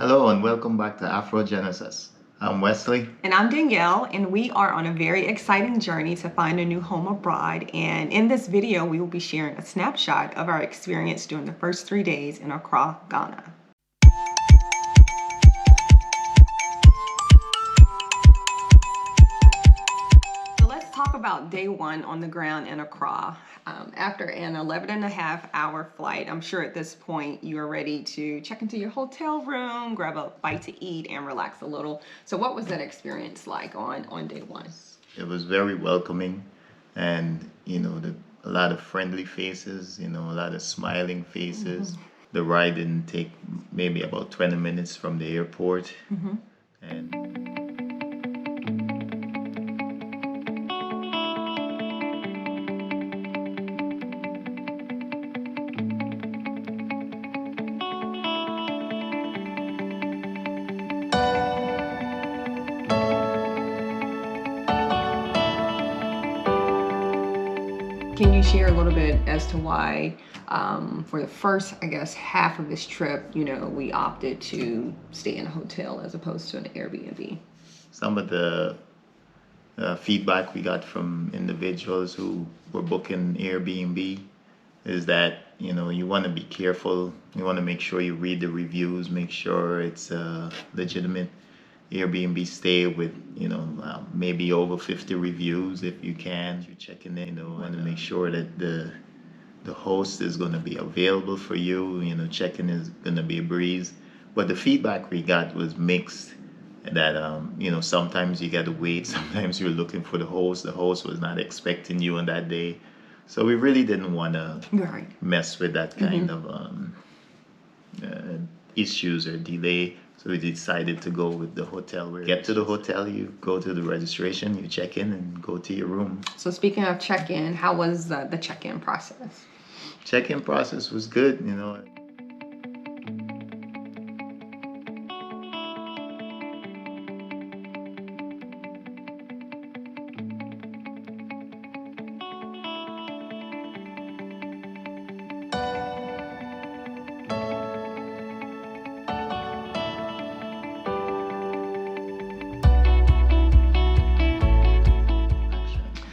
Hello and welcome back to Afro Genesis. I'm Wesley. And I'm Danielle, and we are on a very exciting journey to find a new home abroad. And in this video, we will be sharing a snapshot of our experience during the first 3 days in Accra, Ghana. So let's talk about day one on the ground in Accra. After an 11.5-hour flight, I'm sure at this point you are ready to check into your hotel room, grab a bite to eat, and relax a little. So what was that experience like on day one? It was very welcoming and, a lot of friendly faces, a lot of smiling faces. The ride didn't take maybe about 20 minutes from the airport. And Can you share a little bit as to why, for the first, half of this trip, we opted to stay in a hotel as opposed to an Airbnb? some of the feedback we got from individuals who were booking Airbnb is that, you want to be careful. You want to make sure you read the reviews, make sure it's a legitimate Airbnb stay with, maybe over 50 reviews if you can. You're checking in, want to make sure that the host is going to be available for you. Checking is going to be a breeze. But the feedback we got was mixed. That sometimes you got to wait. Sometimes you're looking for the host. The host was not expecting you on that day. So we really didn't want to mess with that kind of issues or delay. So we decided to go with the hotel. We get to the hotel, you go to the registration, you check in and go to your room. So speaking of check-in, how was the check-in process? Check-in process was good,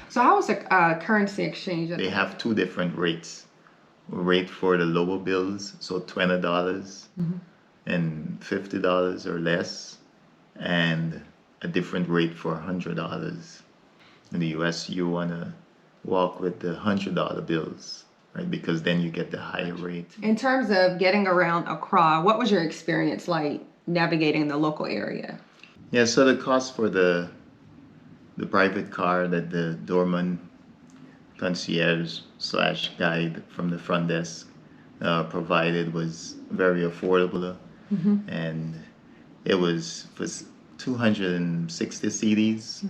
So how was the currency exchange? They have two different rates. A rate for the lower bills, so $20 and $50 or less, and a different rate for $100. In the US, you want to walk with the $100 bills, right? Because then you get the higher rate. In terms of getting around Accra, what was your experience like navigating the local area? Yeah, so the cost for the private car that the doorman, concierge / guide from the front desk provided was very affordable. And it was 260 cedis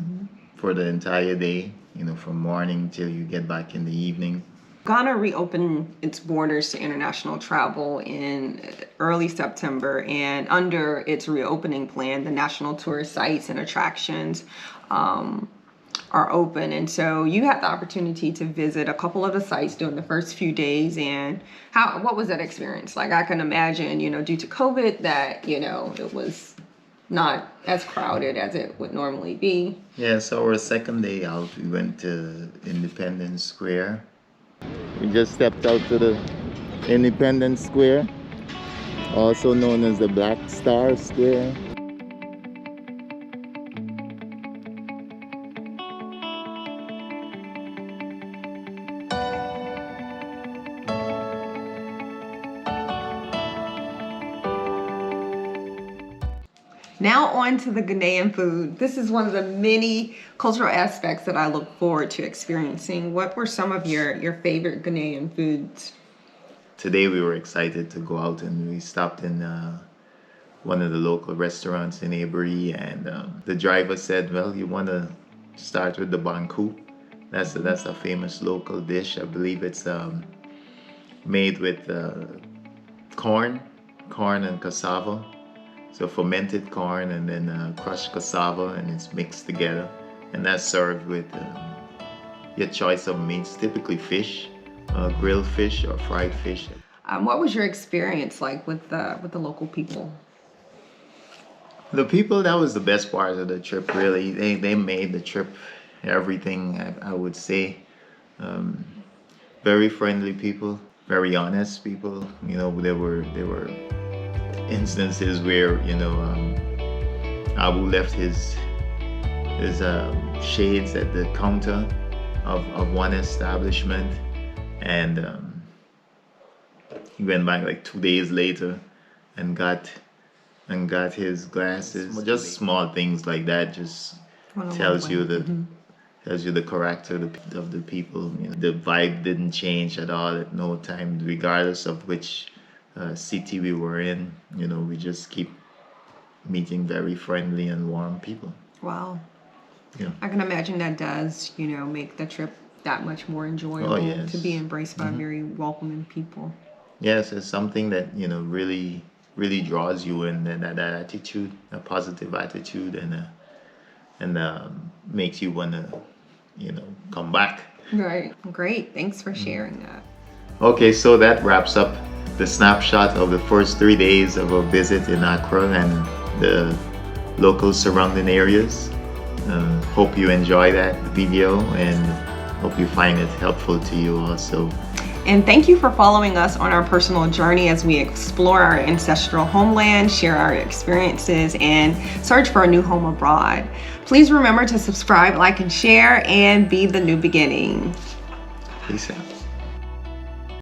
for the entire day, from morning till you get back in the evening. Ghana reopened its borders to international travel in early September, and under its reopening plan, the national tourist sites and attractions are open. And so you had the opportunity to visit a couple of the sites during the first few days. And what was that experience like? I can imagine, due to COVID, that, it was not as crowded as it would normally be. Yeah, so our second day out, we went to Independence Square. We just stepped out to the Independence Square, also known as the Black Star Square. Now on to the Ghanaian food. This is one of the many cultural aspects that I look forward to experiencing. What were some of your favorite Ghanaian foods? Today we were excited to go out and we stopped in one of the local restaurants in Avery, and the driver said, well, you want to start with the banku. That's a famous local dish. I believe it's made with corn and cassava. So fermented corn and then crushed cassava, and it's mixed together. And that's served with your choice of meats, typically fish, grilled fish or fried fish. What was your experience like with the local people? The people, that was the best part of the trip, really. They made the trip everything, I would say. Very friendly people, very honest people. There were instances where, Abu left his shades at the counter of one establishment, and he went back like 2 days later and got his glasses. Just small things like that just tells you the character of the people. The vibe didn't change at all at no time, regardless of which city we were in. We just keep meeting very friendly and warm people. Wow. Yeah. I can imagine that does, make the trip that much more enjoyable. Oh, yes. To be embraced by very welcoming people. Yes, it's something that really, really draws you in, that attitude, a positive attitude, and makes you want to come back. Right. Great. Thanks for sharing that. Okay, so that wraps up the snapshot of the first 3 days of our visit in Accra and the local surrounding areas. Hope you enjoy that video, and hope you find it helpful to you also. And thank you for following us on our personal journey as we explore our ancestral homeland, share our experiences, and search for a new home abroad. Please remember to subscribe, like, and share, and be the new beginning. Peace out.